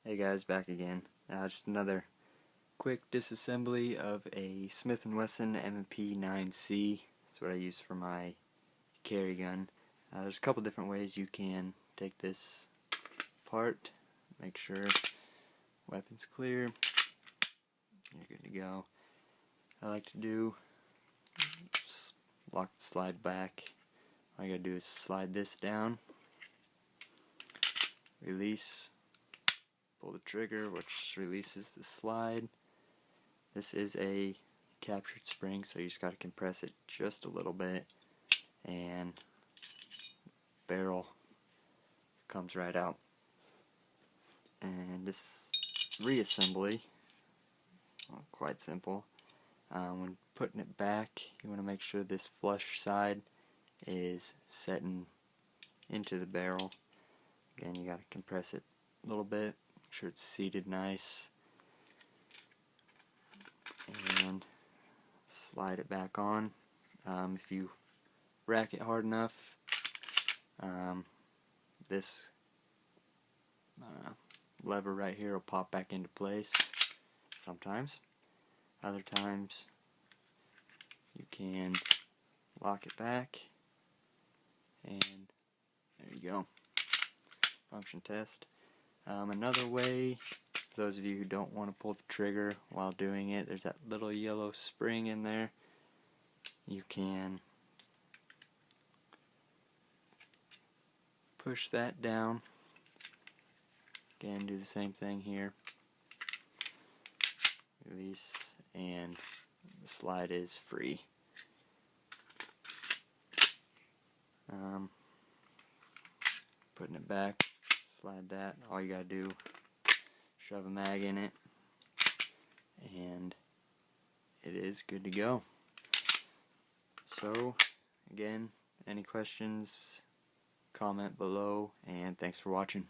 Hey guys, back again. Just another quick disassembly of a Smith & Wesson M&P9c. That's what I use for my carry gun. There's a couple different ways you can take this apart. Make sure weapon's clear. You're good to go. I like to do just lock the slide back. All you gotta do is slide this down, release, pull the trigger, which releases the slide. This is a captured spring, so you just got to compress it just a little bit, and barrel comes right out. And this reassembly, well, quite simple. When putting it back, you want to make sure this flush side is setting into the barrel. Again, you got to compress it a little bit. Make sure it's seated nice, and slide it back on. If you rack it hard enough, this lever right here will pop back into place sometimes. Other times you can lock it back, and there you go. Function test. Another way, for those of you who don't want to pull the trigger while doing it, there's that little yellow spring in there. You can push that down. Again, do the same thing here. Release, and the slide is free. Putting it back, slide that. All you gotta do, shove a mag in it, and it is good to go. So, again, any questions, comment below, and thanks for watching.